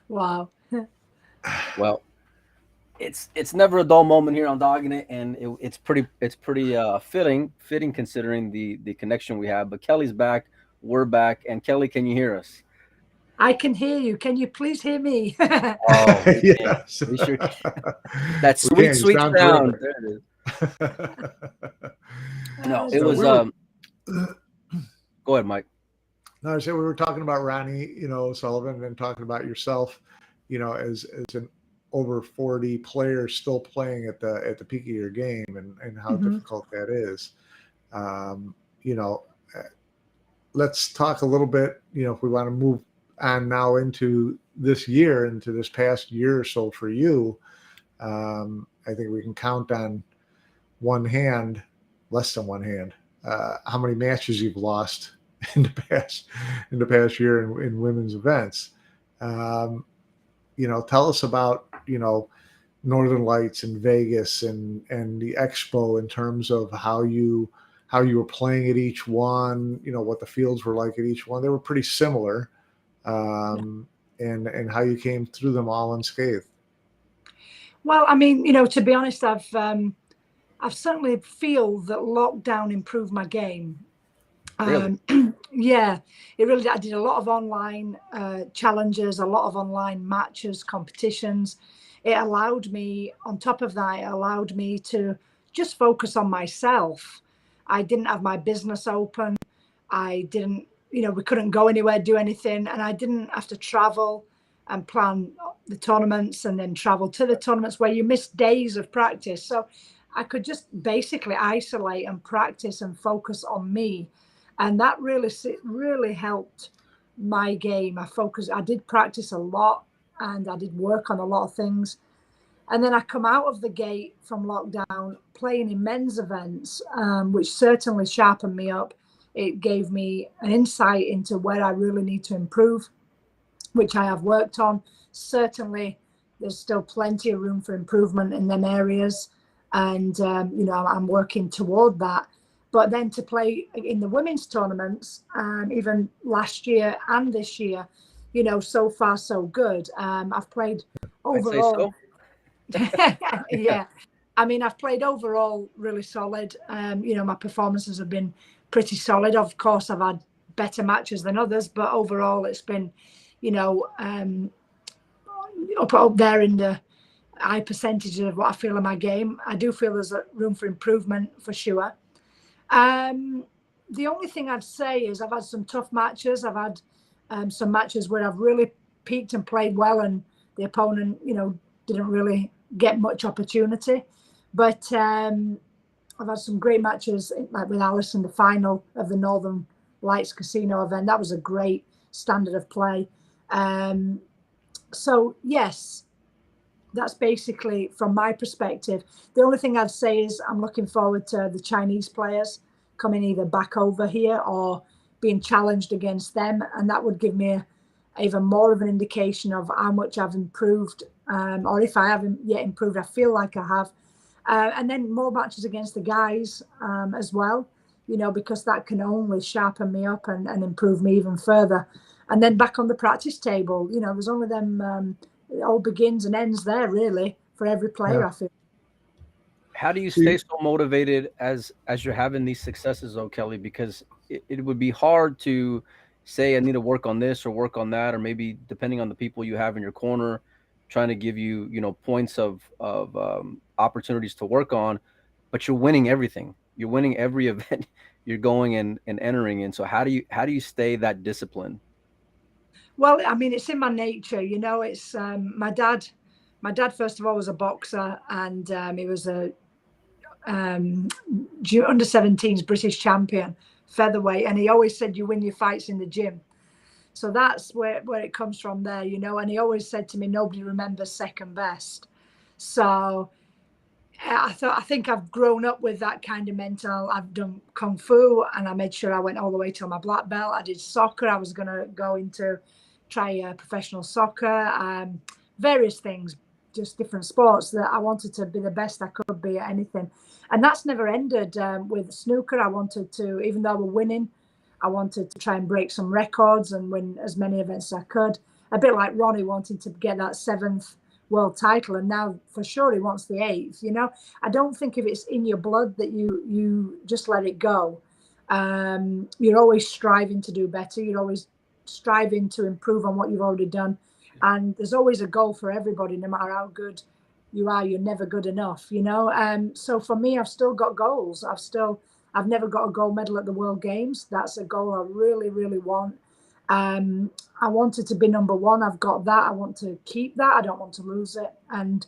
Wow. Well, it's never a dull moment here on Dogging It, and it's pretty fitting considering the connection we have. But Kelly's back, we're back, and Kelly, can you hear us? I can hear you. Can you please hear me? Oh, we can. Yes. We sure can. That We sweet, can. You sweet sound sound. terrific. There it is. No, it So was we were Go ahead, Mike. no, I said we were talking about Ronnie, Sullivan, and talking about yourself, as an over 40 player still playing at the peak of your game, and how Mhm. difficult that is. Um, you know, uh, let's talk a little bit, if we want to move on now into this year, into this past year or so for you. I think we can count on one hand, less than one hand, how many matches you've lost in the past year in women's events. Um, tell us about Northern Lights and Vegas and the Expo in terms of how you were playing at each one. What the fields were like at each one. They were pretty similar, Yeah. um, and how you came through them all unscathed. Well, to be honest, I've certainly feel that lockdown improved my game. Really? Um, yeah, it really. I did a lot of online challenges, a lot of online matches, competitions. It allowed me, on top of that, it allowed me to just focus on myself. I didn't have my business open. I didn't, we couldn't go anywhere, do anything, and I didn't have to travel and plan the tournaments and then travel to the tournaments where you miss days of practice. So I could just basically isolate and practice and focus on me, and that really helped my game. I did practice a lot, and I did work on a lot of things. And then I come out of the gate from lockdown playing in men's events, which certainly sharpened me up. It gave me an insight into where I really need to improve, which I have worked on. Certainly, there's still plenty of room for improvement in them areas. And, I'm working toward that. But then to play in the women's tournaments, even last year and this year, so far so good. I've played I'd say overall. so. Yeah. I've played overall really solid. My performances have been pretty solid. Of course, I've had better matches than others, but overall, it's been, you know, um, up there in the high percentage of what I feel in my game. I do feel there's a room for improvement for sure. Um, the only thing I'd say is I've had some tough matches. I've had some matches where I've really peaked and played well, and the opponent, didn't really get much opportunity. But I've had some great matches, like with Alice in the final of the Northern Lights Casino event. That was a great standard of play. Um, so yes, that's basically from my perspective. The only thing I'd say is I'm looking forward to the Chinese players coming either back over here or being challenged against them, and that would give me even more of an indication of how much I've improved, or if I haven't yet improved, I feel like I have. And then more matches against the guys as well, because that can only sharpen me up and improve me even further. And then back on the practice table, there's only them. It all begins and ends there, really, for every player. Yeah. I feel. How do you stay See, so motivated as you're having these successes, though, Kelly? Because it would be hard to say I need to work on this or work on that, or maybe depending on the people you have in your corner, trying to give you points of opportunities to work on, but you're winning everything. You're winning every event you're going and entering in. So how do you stay that disciplined? Well, it's in my nature. It's my dad. My dad, first of all, was a boxer, and he was a um, under 17s British champion featherweight, and he always said you win your fights in the gym. So that's where it comes from there, And he always said to me, nobody remembers second best. So I think I've grown up with that kind of mental. I've done kung fu, and I made sure I went all the way till my black belt. I did soccer. I was going to go into try professional soccer, various things, just different sports that I wanted to be the best I could be at anything. And that's never ended with snooker. I wanted to, even though we're winning, I wanted to try and break some records and win as many events as I could. a bit like Ronnie wanting to get that 7th world title, and now for sure he wants the 8th. You know, I don't think if it's in your blood that you just let it go. You're always striving to do better. You're always striving to improve on what you've already done, and there's always a goal for everybody. No matter how good you are, you're never good enough. You know, so for me, I've still got goals. I've never got a gold medal at the World Games. That's a goal I really, really want. I wanted to be number 1. I've got that. I want to keep that. I don't want to lose it. And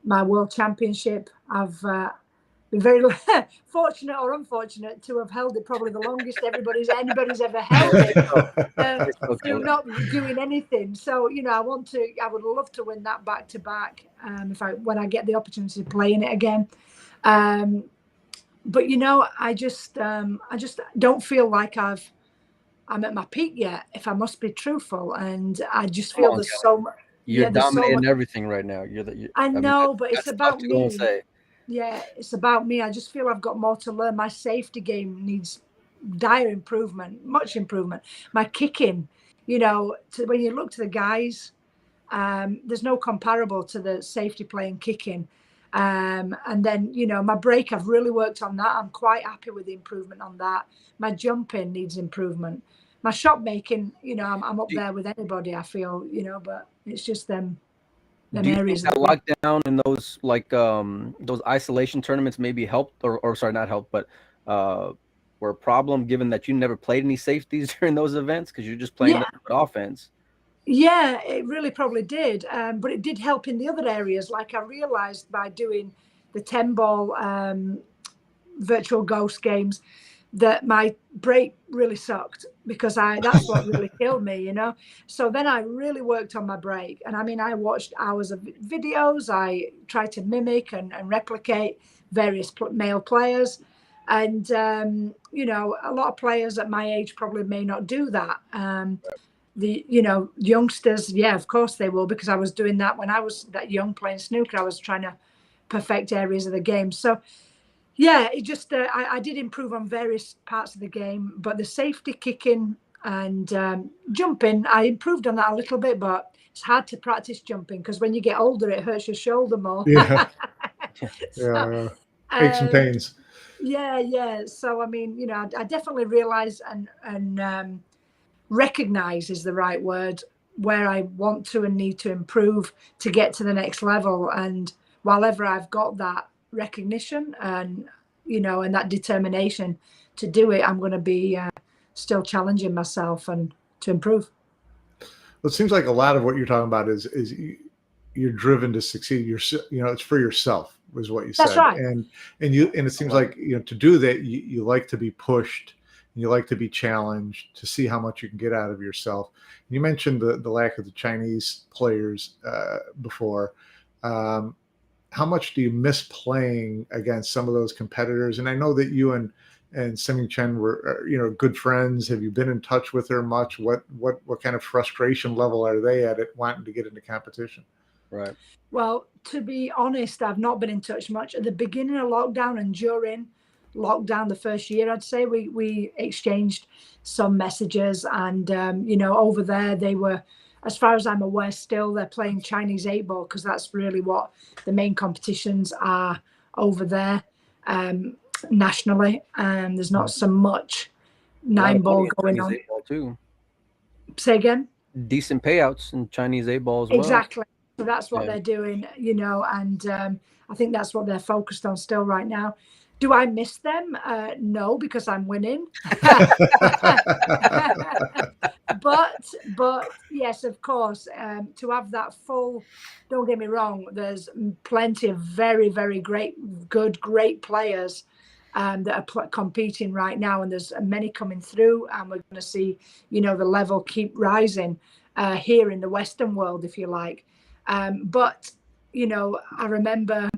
my world championship, I've been very fortunate or unfortunate to have held it probably the longest anybody's ever held it through not doing anything. So, you know, I would love to win that back to back when I get the opportunity to play in it again. But, you know, I just don't feel like I'm at my peak yet, if I must be truthful. And I just feel there's so much. You're dominating everything right now. I know, but it's about me. Yeah, it's about me. I just feel I've got more to learn. My safety game needs dire improvement, much improvement. My kicking, you know, when you look to the guys, there's no comparable to the safety play and kicking. And then, you know, my break, I've really worked on that. I'm quite happy with the improvement on that. My jumping needs improvement. My shot making, you know, I'm up there with anybody, I feel, you know, but it's just them areas. That lockdown and those those isolation tournaments maybe helped, or sorry, not helped, but were a problem given that you never played any safeties during those events because you're just playing the offense. Yeah, it really probably did. But it did help in the other areas. Like I realized by doing the 10-ball virtual ghost games that my break really sucked because that's what really killed me, you know. So then I really worked on my break. And I mean, I watched hours of videos. I tried to mimic and replicate various male players. And, you know, a lot of players at my age probably may not do that. The, you know, youngsters, yeah, of course they will, because I was doing that when I was that young playing snooker. I was trying to perfect areas of the game. So, yeah, it just, I did improve on various parts of the game, but the safety kicking and jumping, I improved on that a little bit, but it's hard to practice jumping because when you get older, it hurts your shoulder more. Yeah. So, aches and pains. Yeah. So, I mean, you know, I definitely realize and recognize is the right word, where I want to and need to improve to get to the next level. And while ever I've got that recognition and, you know, and that determination to do it, I'm going to be still challenging myself and to improve. Well, it seems like a lot of what you're talking about is you're driven to succeed. You know, it's for yourself, was what you said. That's right. And it seems like, you know, to do that, you like to be pushed. You like to be challenged to see how much you can get out of yourself. You mentioned the lack of the Chinese players before. How much do you miss playing against some of those competitors? And I know that you and Seiming Chen were, you know, good friends. Have you been in touch with her much? What kind of frustration level are they at wanting to get into competition? Right. Well, to be honest, I've not been in touch much. At the beginning of lockdown and during lockdown, the first year, I'd say we exchanged some messages, and you know, over there they were, as far as I'm aware, still they're playing Chinese 8-ball because that's really what the main competitions are over there nationally. And there's not so much 9-ball going on. 8-ball too. Say again? Decent payouts in Chinese 8-ball as well. Exactly. So that's what they're doing, you know, and I think that's what they're focused on still right now. Do I miss them? No, because I'm winning. but yes, of course, to have that full, don't get me wrong, there's plenty of very, very great players that are competing right now, and there's many coming through, and we're going to see, you know, the level keep rising here in the Western world, if you like. But, you know, I remember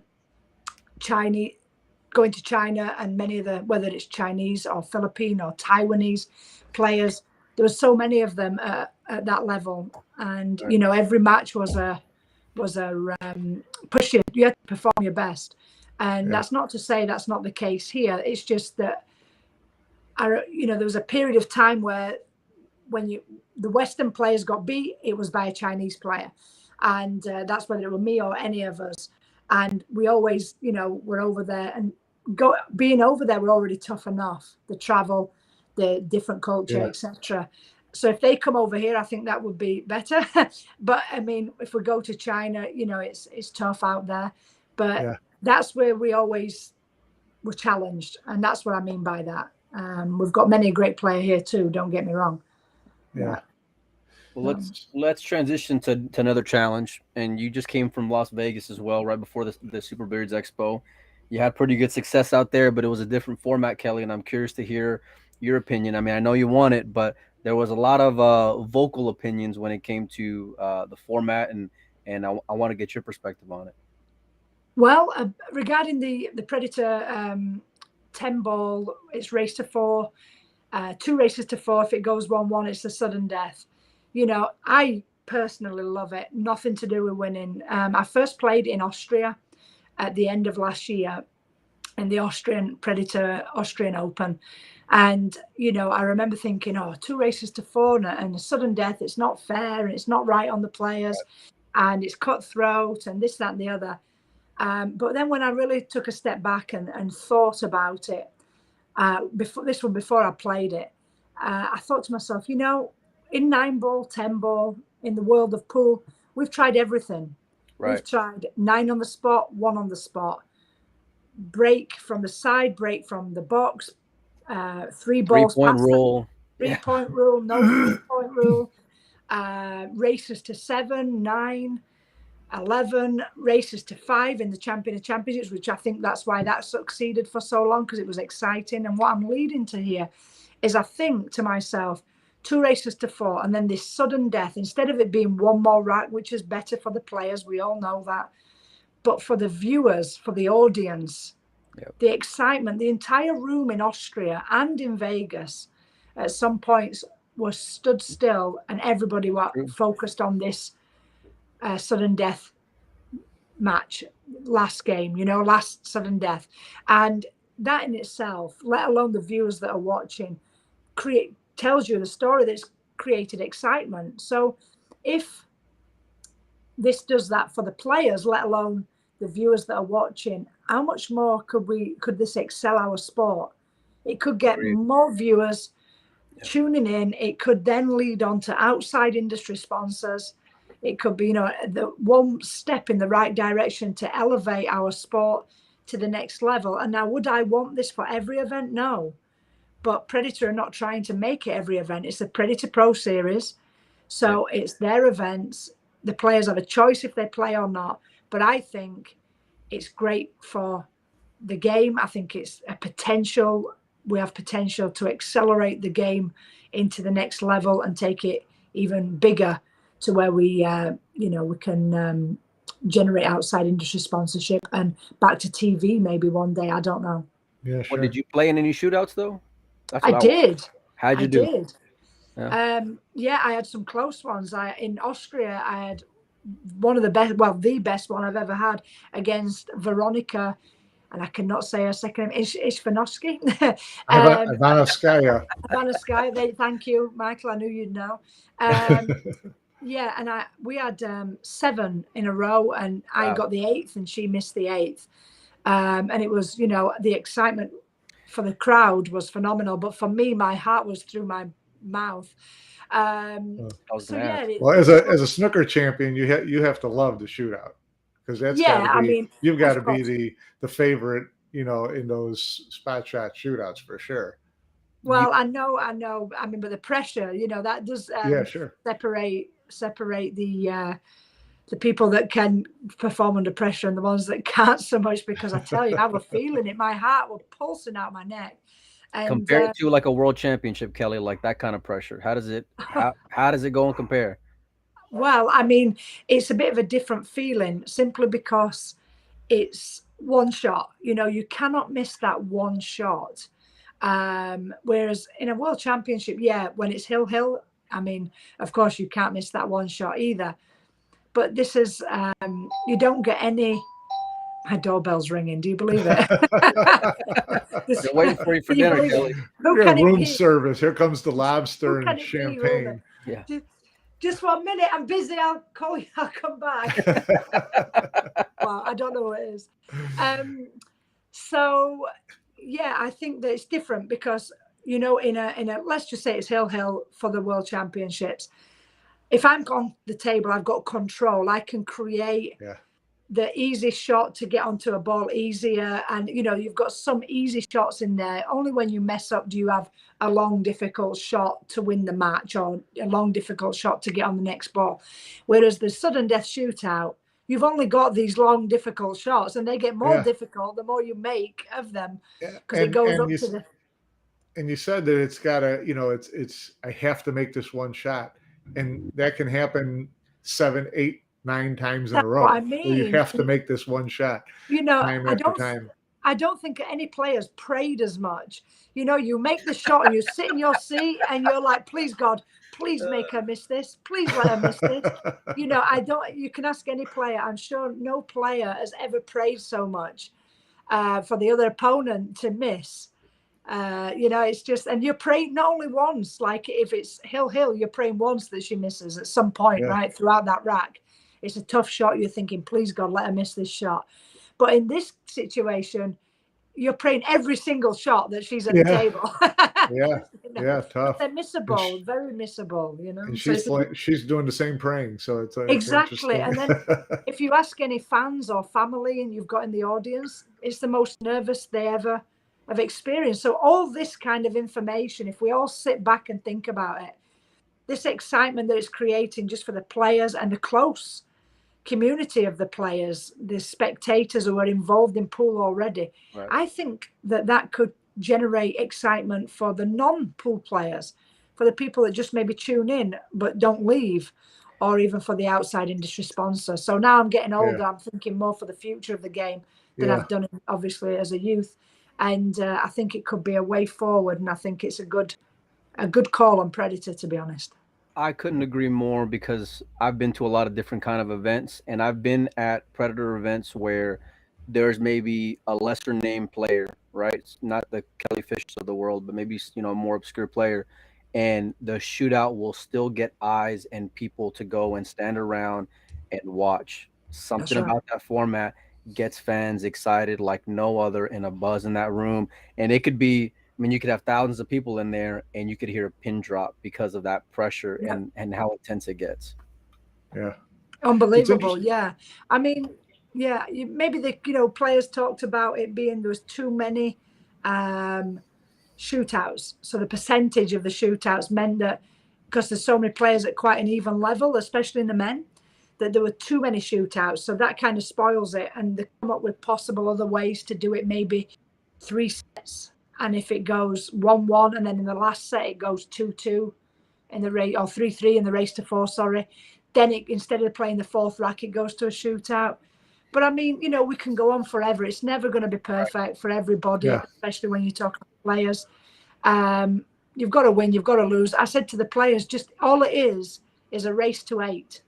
going to China, and many of the, whether it's Chinese or Philippine or Taiwanese players, there were so many of them at that level. And, you know, every match was a push. You had to perform your best. And that's not to say that's not the case here. It's just that, you know, there was a period of time where the Western players got beat, it was by a Chinese player, and that's whether it were me or any of us. And we always, we're over there, and being over there, we're already tough enough. The travel, the different culture, etc. So if they come over here, I think that would be better. But I mean, if we go to China, it's tough out there. But that's where we always were challenged, and that's what I mean by that. We've got many great players here too. Don't get me wrong. Yeah. Well, let's transition to another challenge. And you just came from Las Vegas as well, right before the Super Beards Expo. You had pretty good success out there, but it was a different format, Kelly. And I'm curious to hear your opinion. I mean, I know you won it, but there was a lot of vocal opinions when it came to the format, and I want to get your perspective on it. Well, regarding the Predator 10 ball, it's race to 4, 2 races to 4. If it goes 1-1, it's a sudden death. I personally love it. Nothing to do with winning. I first played in Austria at the end of last year in the Austrian Open. And, I remember thinking, 2 races to 4 and a sudden death, it's not fair and it's not right on the players and it's cutthroat and this, that, and the other. But then when I really took a step back and thought about it, before I played it, I thought to myself, in 9 ball, 10 ball, in the world of pool, we've tried everything. Right. We've tried 9 on the spot, 1 on the spot, break from the side, break from the box, 3 balls. 3-point rule. 3-point rule, no 3-point rule, races to 7, 9, 11, races to 5 in the Champion of Championships, which I think that's why that succeeded for so long, because it was exciting. And what I'm leading to here is I think to myself, 2 races to 4, and then this sudden death, instead of it being 1 more rack, which is better for the players, we all know that, but for the viewers, for the audience, the excitement, the entire room in Austria and in Vegas at some points was stood still, and everybody was focused on this sudden death match, last game, last sudden death. And that in itself, let alone the viewers that are watching, tells you the story that's created excitement. So if this does that for the players, let alone the viewers that are watching, how much more could this excel our sport? It could get more viewers tuning in. It could then lead on to outside industry sponsors. It could be, the one step in the right direction to elevate our sport to the next level. And now, would I want this for every event? No. But Predator are not trying to make it every event. It's the Predator Pro Series. So it's their events. The players have a choice if they play or not. But I think it's great for the game. I think it's a potential. We have potential to accelerate the game into the next level and take it even bigger to where we can generate outside industry sponsorship and back to TV maybe one day. I don't know. Yeah, sure. Well, did you play in any shootouts though? I did. How'd you do? I did. Yeah. I had some close ones. In Austria, I had one of the best, the best one I've ever had against Veronica, and I cannot say her second name, Ishvanovsky. Ivanovskaya. Ivanovskaya. Thank you, Michael. I knew you'd know. Yeah, and we had 7 in a row, and I got the 8th, and she missed the 8th. And it was, the excitement for the crowd was phenomenal, but for me, my heart was through my mouth. Well, as a snooker champion, you have to love the shootout, because that's you've got to be the favorite, in those spot shot shootouts for sure. Well, I know. I mean, but the pressure, that does separate the people that can perform under pressure and the ones that can't so much, because I tell you, I was feeling it. My heart was pulsing out my neck. And, compared to like a world championship, Kelly, like that kind of pressure, how does it go and compare? Well, I mean, it's a bit of a different feeling simply because it's one shot. You cannot miss that one shot. Whereas in a world championship, when it's hill, I mean, of course you can't miss that one shot either. But this is, you don't get any My doorbell's ringing. Do you believe it? They're waiting for you for dinner, Kelly. Yeah, room service. Here comes the lobster and champagne. Yeah. Just 1 minute. I'm busy. I'll call you. I'll come back. Well, I don't know what it is. So yeah, I think that it's different because, you know, in a let's just say it's hill for the World Championships. If I'm on the table, I've got control. I can create the easy shot to get onto a ball easier. And, you know, you've got some easy shots in there. Only when you mess up do you have a long, difficult shot to win the match or a long, difficult shot to get on the next ball. Whereas the sudden death shootout, you've only got these long, difficult shots, and they get more difficult the more you make of them, because it goes up to the. And you said that it's got to, you know, it's I have to make this one shot, and that can happen 7, 8, 9 times in a row. I mean, you have to make this one shot. You know, time after time. I don't think any players prayed as much. You know, you make the shot and you sit in your seat and you're like, please God, please make her miss this. Please let her miss this. You know, you can ask any player. I'm sure no player has ever prayed so much for the other opponent to miss. You know, it's just, and you're praying not only once, like if it's hill, you're praying once that she misses at some point, right? Throughout that rack. It's a tough shot. You're thinking, please God, let her miss this shot. But in this situation, you're praying every single shot that she's at the table. You know? Tough. They're missable, very missable, you know. And she's doing the same praying, so it's exactly. And then if you ask any fans or family, and you've got in the audience, it's the most nervous they ever have experienced. So all this kind of information, if we all sit back and think about it, this excitement that it's creating just for the players and the close community of the players, the spectators who are involved in pool already. Right. I think that could generate excitement for the non-pool players, for the people that just maybe tune in but don't leave, or even for the outside industry sponsor. So now I'm getting older, I'm thinking more for the future of the game than I've done obviously as a youth. And I think it could be a way forward, and I think it's a good call on Predator, to be honest. I couldn't agree more, because I've been to a lot of different kind of events, and I've been at Predator events where there's maybe a lesser named player, right? It's not the Kelly Fishers of the world, but maybe, you know, a more obscure player, and the shootout will still get eyes and people to go and stand around and watch. Something about that format gets fans excited like no other, and a buzz in that room. And it could be, I mean, you could have thousands of people in there and you could hear a pin drop because of that pressure and how intense it gets. Yeah. Unbelievable. Yeah. I mean, maybe the, you know, players talked about it being, there was too many shootouts. So the percentage of the shootouts meant that, because there's so many players at quite an even level, especially in the men, that there were too many shootouts. So that kind of spoils it. And they come up with possible other ways to do it, maybe 3 sets. And if it goes 1-1, and then in the last set it goes 2-2 in the race, or 3-3 in the race to 4, then it, instead of playing the 4th rack, it goes to a shootout. But I mean, you know, we can go on forever. It's never going to be perfect for everybody, especially when you talk about players. You've got to win, you've got to lose. I said to the players, just all it is a race to 8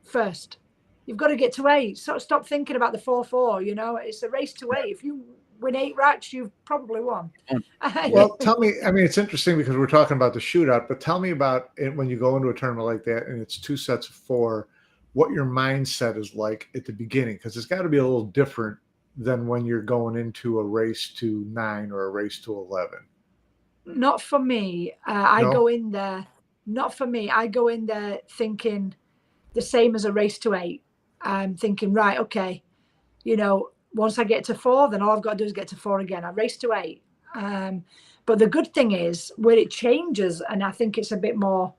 first. You've got to get to 8. So stop thinking about the 4-4, you know. It's a race to 8. If you win 8 racks, you've probably won. Well, tell me, I mean, it's interesting because we're talking about the shootout, but tell me about it when you go into a tournament like that and it's 2 sets of 4, what your mindset is like at the beginning, because it's got to be a little different than when you're going into a race to 9 or a race to 11. Not for me. I go in there, not for me. I go in there thinking the same as a race to 8. I'm thinking, right, okay, you know, once I get to 4, then all I've got to do is get to 4 again. I race to 8. But the good thing is where it changes, and I think it's a bit more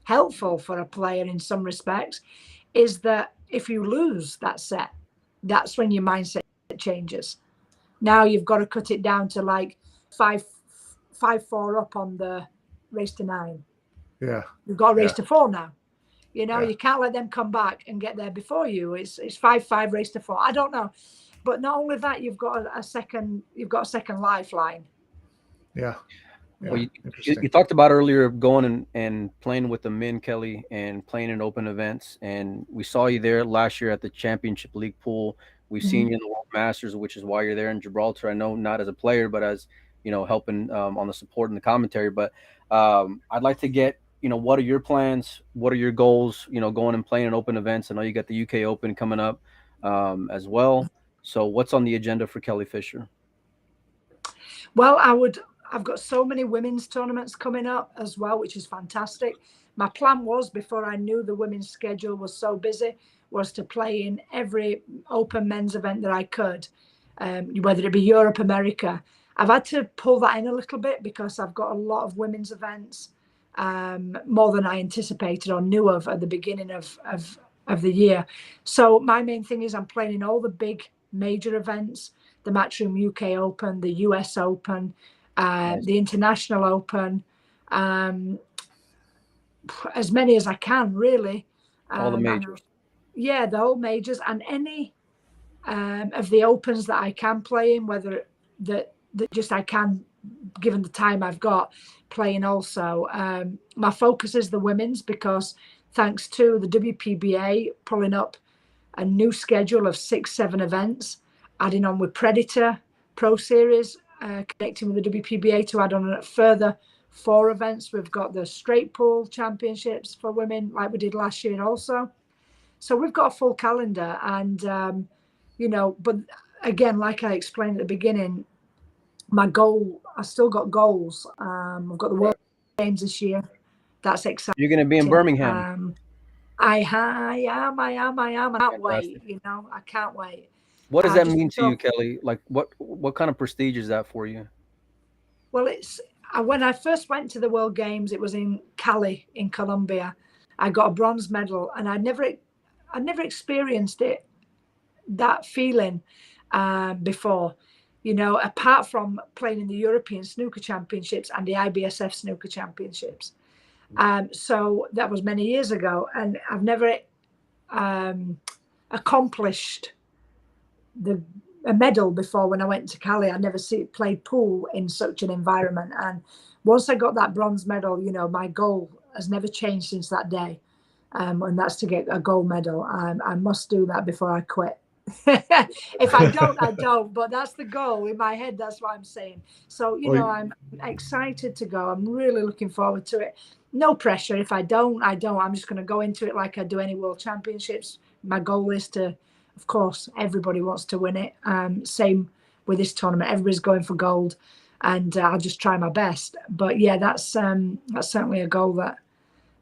helpful for a player in some respects, is that if you lose that set, that's when your mindset changes. Now you've got to cut it down to like 5-4 up on the race to 9. Yeah. You've got to race to 4 now. You know, you can't let them come back and get there before you. It's 5-5 race to 4. I don't know. But not only that, you've got a second lifeline. Yeah. Well, you talked about earlier going and playing with the men, Kelly, and playing in open events. And we saw you there last year at the Championship League pool. We've seen you in the World Masters, which is why you're there in Gibraltar. I know not as a player, but as helping on the support and the commentary. But I'd like to get what are your plans? What are your goals? Going and playing in open events. I know you got the UK Open coming up as well. So what's on the agenda for Kelly Fisher? Well, I've got so many women's tournaments coming up as well, which is fantastic. My plan was, before I knew the women's schedule was so busy, was to play in every open men's event that I could, whether it be Europe, America. I've had to pull that in a little bit because I've got a lot of women's events, more than I anticipated or knew of at the beginning of the year. So my main thing is I'm playing in all the big major events, the Matchroom UK Open, the US Open, Nice. the International Open, as many as I can, really. All the majors. Yeah, the whole majors, and any of the opens that I can play in, whether that just I can, given the time I've got, playing also. My focus is the women's, because thanks to the WPBA pulling up a new schedule of 6-7 events, adding on with Predator Pro Series, connecting with the WPBA to add on a further 4 events. We've got the straight pool championships for women, like we did last year also. So we've got a full calendar, and but again, like I explained at the beginning, my goal, I still got goals. I've got the World Games this year. That's exciting. You're going to be in Birmingham. I am. I can't wait. I can't wait. What does that mean to you, Kelly? Like, what kind of prestige is that for you? Well, it's when I first went to the World Games, it was in Cali in Colombia. I got a bronze medal, and I never experienced that feeling before. Apart from playing in the European Snooker Championships and the IBSF Snooker Championships. So that was many years ago, and I've never accomplished a medal before. When I went to Cali, I never played pool in such an environment. And once I got that bronze medal, my goal has never changed since that day. And that's to get a gold medal. I must do that before I quit. If I don't, I don't. But that's the goal in my head. That's what I'm saying. So, I'm excited to go. I'm really looking forward to it. No pressure. If I don't, I don't. I'm just going to go into it like I do any World Championships. My goal is to, of course, everybody wants to win it. Same with this tournament. Everybody's going for gold, and I'll just try my best. But yeah, that's certainly a goal that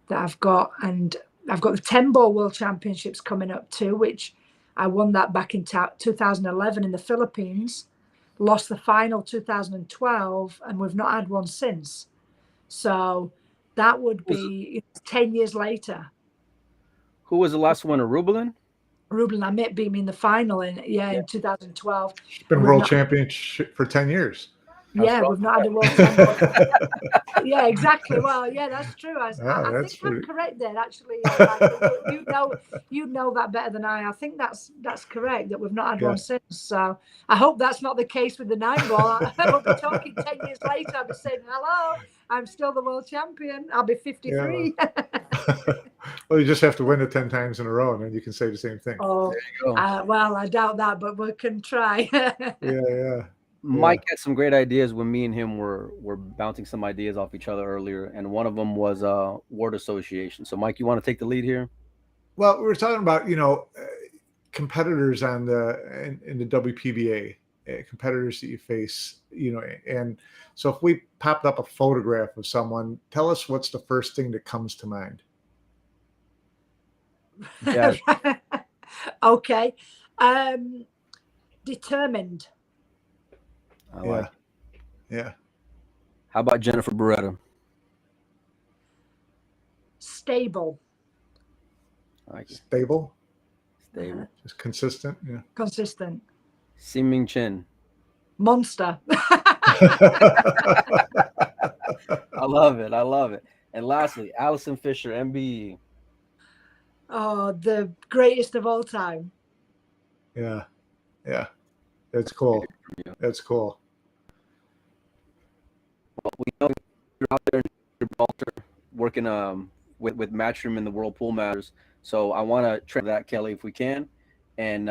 I've got. And I've got the 10-ball World Championships coming up too, which I won that back in 2011 in the Philippines, lost the final 2012, and we've not had one since. So that would be 10 years later. Who was the last winner? Rubelin Amit beat me in the final in 2012. It's been world championship for 10 years. Yeah, we've not had a world championship. Yeah, exactly. Well, yeah, that's true. I think I'm correct there, actually. You know that better than I. I think that's correct, that we've not had one since. So I hope that's not the case with the 9-ball. I will be talking 10 years later. I'll be saying, hello, I'm still the world champion. I'll be 53. Yeah. Well, you just have to win it 10 times in a row, and then you can say the same thing. Oh, there you go. Well, I doubt that, but we can try. Yeah. Mike had some great ideas when me and him were bouncing some ideas off each other earlier, and one of them was word association. So, Mike, you want to take the lead here? Well, we were talking about competitors in the WPBA, competitors that you face, and so if we popped up a photograph of someone, tell us what's the first thing that comes to mind. Yeah. Okay. Determined. Yeah. How about Jennifer Beretta? Stable. I like it. Stable. Just consistent. Yeah. Consistent. Siming Chen. Monster. I love it. And lastly, Allison Fisher, MBE. Oh, the greatest of all time. Yeah. That's cool. Well, we know you're out there in Gibraltar working with Matchroom in the World Pool Masters. So I want to try that, Kelly, if we can. And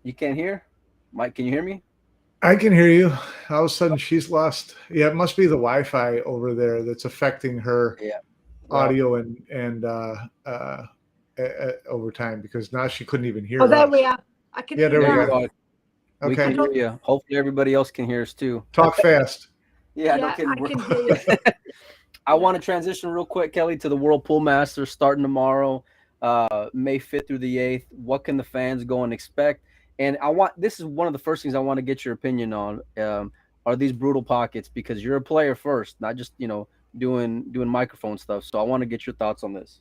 you can't hear? Mike, can you hear me? I can hear you. All of a sudden, she's lost. Yeah, it must be the Wi-Fi over there that's affecting her Yeah. audio and over time, because now she couldn't even hear Oh, there us. we are. I can Yeah, hear there you we now. go. We Okay, can hear you. Hopefully everybody else can hear us too. talk fast. Yeah, no Yeah, kidding, I bro. can hear you. I want to transition real quick, Kelly, to the World Pool Masters starting tomorrow, May 5th through the 8th. What can the fans go and expect? And this is one of the first things I want to get your opinion on. Are these brutal pockets? Because you're a player first, not just, doing microphone stuff. So I want to get your thoughts on this.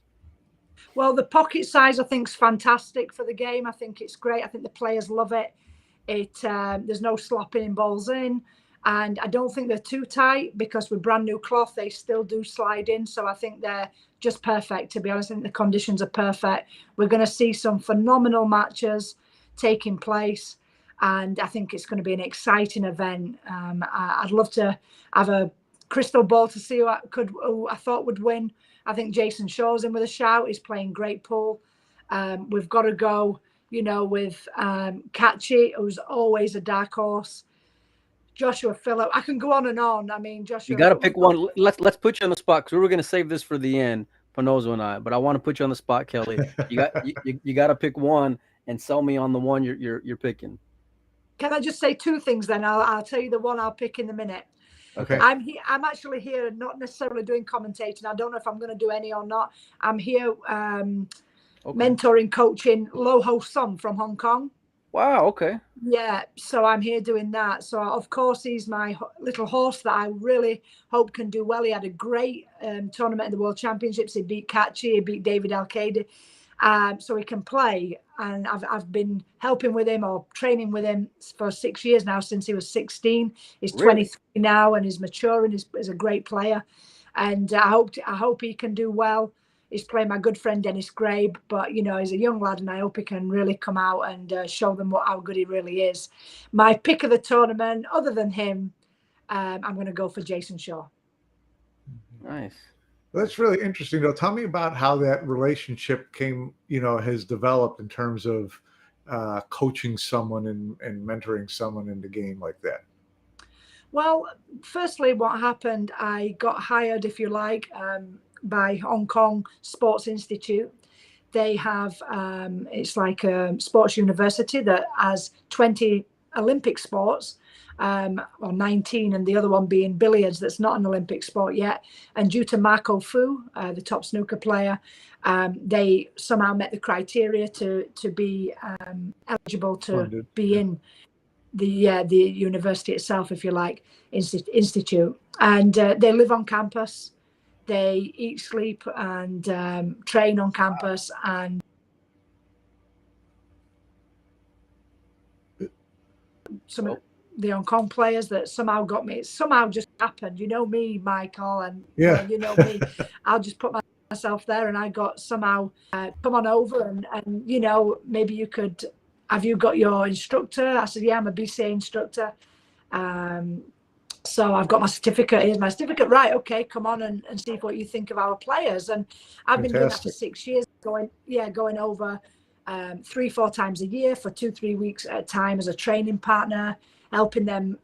Well, the pocket size I think is fantastic for the game. I think it's great. I think the players love it. There's no slopping balls in, and I don't think they're too tight because with brand new cloth they still do slide in. So I think they're just perfect. To be honest, I think the conditions are perfect. We're going to see some phenomenal matches taking place, and I think it's going to be an exciting event. I'd love to have a crystal ball to see who I thought would win. I think Jason Shaw's in with a shout. He's playing great pool. We've got to go, with Catchy, who's always a dark horse. Joshua Phillip. I can go on and on. I mean, Joshua. You got to pick one. Let's put you on the spot because we were going to save this for the end, Panozo and I. But I want to put you on the spot, Kelly. You got to pick one and sell me on the one you're picking. Can I just say two things then? I'll tell you the one I'll pick in a minute. Okay. I'm actually here, not necessarily doing commentating. I don't know if I'm going to do any or not. I'm here mentoring, coaching Lo Ho Sum from Hong Kong. Wow. Okay. Yeah. So I'm here doing that. So of course he's my little horse that I really hope can do well. He had a great tournament in the World Championships. He beat Catchy. He beat David Alcaide. So he can play, and I've been helping with him or training with him for 6 years now, since he was 16. He's 23 now, and he's maturing. He's a great player, and I hope he can do well. He's playing my good friend Dennis Grabe, but he's a young lad, and I hope he can really come out and show them how good he really is. My pick of the tournament, other than him, I'm going to go for Jason Shaw. Nice. That's really interesting, though. Tell me about how that relationship has developed in terms of coaching someone and mentoring someone in the game like that. Well, firstly, what happened, I got hired, if you like, by Hong Kong Sports Institute. They have, it's like a sports university that has 20 Olympic sports. Or 19, and the other one being billiards, that's not an Olympic sport yet. And due to Marco Fu, the top snooker player, they somehow met the criteria to be eligible to be in the university itself, if you like, institute. And they live on campus. They eat, sleep, and train on campus. And the Hong Kong players that somehow got me. It somehow just happened. You know me, Michael, and you know me. I'll just put myself there, and I got somehow come on over, and maybe you could. Have you got your instructor? I said, yeah, I'm a BCA instructor. So I've got my certificate. Here's my certificate. Right, okay, come on and see what you think of our players. And I've been doing that for 6 years, going over 3-4 times a year for 2-3 weeks at a time as a training partner, helping them,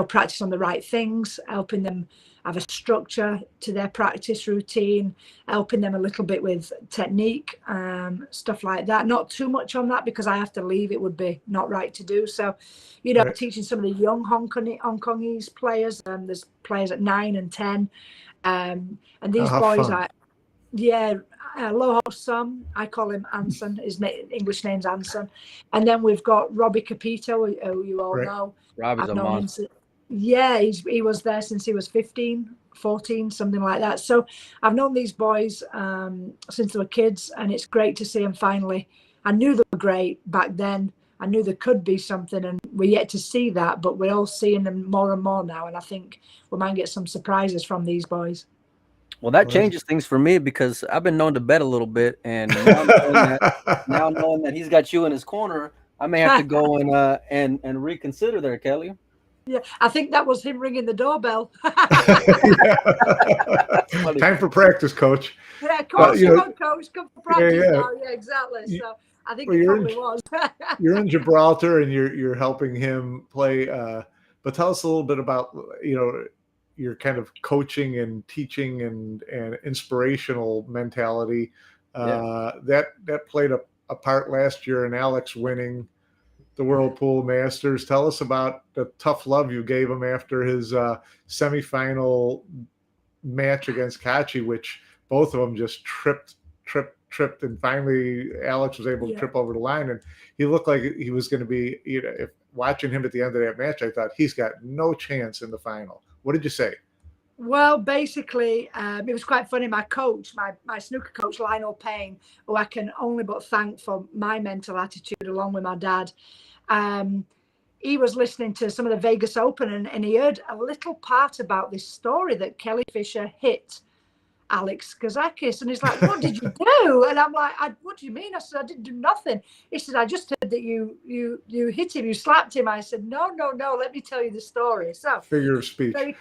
practice on the right things, helping them have a structure to their practice routine, helping them a little bit with technique, stuff like that. Not too much on that because I have to leave. It would be not right to do. So, right. Teaching some of the young Hong Kongese players. There's players at 9 and 10. And these boys are, Lo Ho Sum, I call him Anson. His English name's Anson. And then we've got Robbie Capito, who you all know. Robbie's a monster. He was there since he was 15, 14, something like that. So I've known these boys since they were kids, and it's great to see them finally. I knew they were great back then. I knew there could be something, and we're yet to see that, but we're all seeing them more and more now, and I think we might get some surprises from these boys. Well, that changes things for me because I've been known to bet a little bit, and now knowing that he's got you in his corner, I may have to go and reconsider there, Kelly. Yeah, I think that was him ringing the doorbell. Time for practice, coach. Yeah, coach, come for practice now. Yeah, exactly. So I think Well, it probably was. You're in Gibraltar and you're helping him play. But tell us a little bit about, your kind of coaching and teaching and inspirational mentality. That played a part last year in Alex winning the Whirlpool Masters. Tell us about the tough love you gave him after his semifinal match against Kachi, which both of them just tripped, and finally Alex was able to trip over the line, and he looked like he was going to be, if watching him at the end of that match, I thought he's got no chance in the final. What did you say? Well, basically, it was quite funny. My coach, my snooker coach, Lionel Payne, who I can only but thank for my mental attitude, along with my dad, he was listening to some of the Vegas Open, and he heard a little part about this story that Kelly Fisher hit Alex Kazakis, and he's like, "What did you do?" And I'm like, "What do you mean?" I said, "I didn't do nothing." He said, "I just heard that you hit him, you slapped him." I said, No. Let me tell you the story. So figure of speech. Very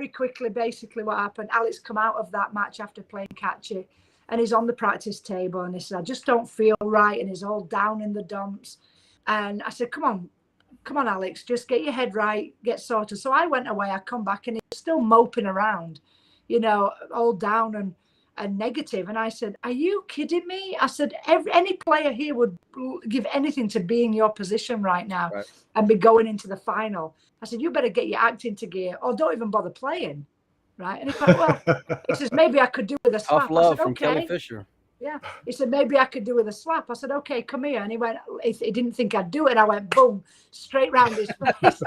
quickly. Basically, what happened? Alex come out of that match after playing catchy, and he's on the practice table, and he said, "I just don't feel right," and he's all down in the dumps. And I said, "Come on, Alex, just get your head right, get sorted." So I went away. I come back, and he's still moping around, all down and negative. And I said, "Are you kidding me?" I said, any player here would give anything to be in your position right now and be going into the final. I said, "You better get your act into gear or don't even bother playing." Right. And he's like, "Well," he says, "maybe I could do with a slap." Tough love I said, from "Okay." Kelly Fisher. Yeah. He said, "Maybe I could do with a slap." I said, "Okay, come here." And he went, he didn't think I'd do it. And I went, boom, straight round his face.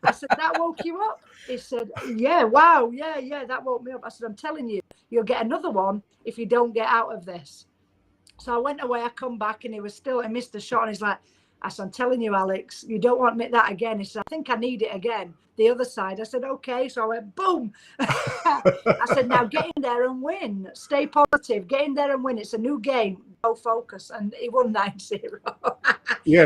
I said, "That woke you up?" He said, "Yeah, wow. Yeah, that woke me up." I said, "I'm telling you, you'll get another one if you don't get out of this." So I went away, I come back, and I missed a shot. And he's like, I said, "I'm telling you, Alex, you don't want that again." He said, "I think I need it again, the other side." I said, "Okay." So I went, boom. I said, "Now get in there and win. Stay positive. Get in there and win. It's a new game. Go focus." And he won 9-0. He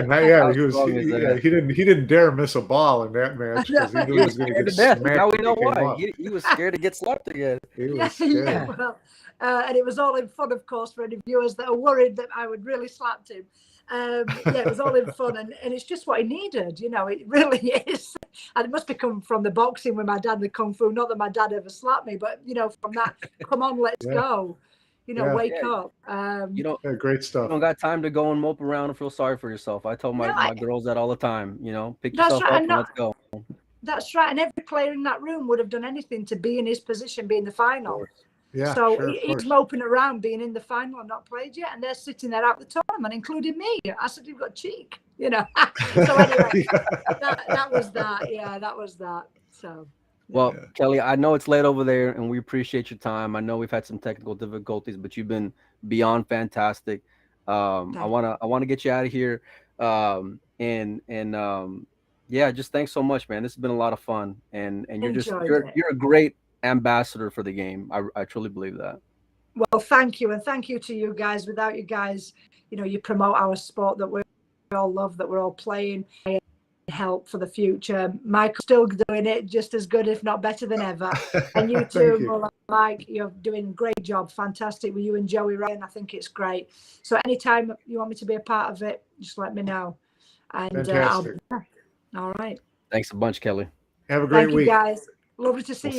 didn't dare miss a ball in that match because he knew he was going to get smacked. Now we know why. He was scared to get slapped again. He was scared. Well, and it was all in fun, of course, for any viewers that are worried that I would really slapped him. It was all in fun, and it's just what he needed. It really is. And it must have come from the boxing with my dad, the kung fu. Not that my dad ever slapped me, but from that, come on, let's go. Wake up. Great stuff. You don't got time to go and mope around and feel sorry for yourself. I tell my girls that all the time. Pick yourself up and let's go. That's right. And every player in that room would have done anything to be in his position, be in the final. Yeah, so sure, he's moping around being in the final and not played yet, and they're sitting there out the tournament, including me. I said, "You've got cheek," So anyway, that was that. Yeah, that was that. So. Well, Kelly, I know it's late over there, and we appreciate your time. I know we've had some technical difficulties, but you've been beyond fantastic. I wanna get you out of here, just thanks so much, man. This has been a lot of fun, and you're a great ambassador for the game. I truly believe that. Well, thank you, and thank you to you guys. Without you guys, you promote our sport that we all love, that we're all playing. Help for the future. Mike's still doing it just as good, if not better than ever. And you too, Mike, you're doing a great job. Fantastic with you and Joey Ryan. I think it's great. So anytime you want me to be a part of it, just let me know. And fantastic. all right. Thanks a bunch, Kelly. Have a great week. Thank you, guys. Lovely to see you.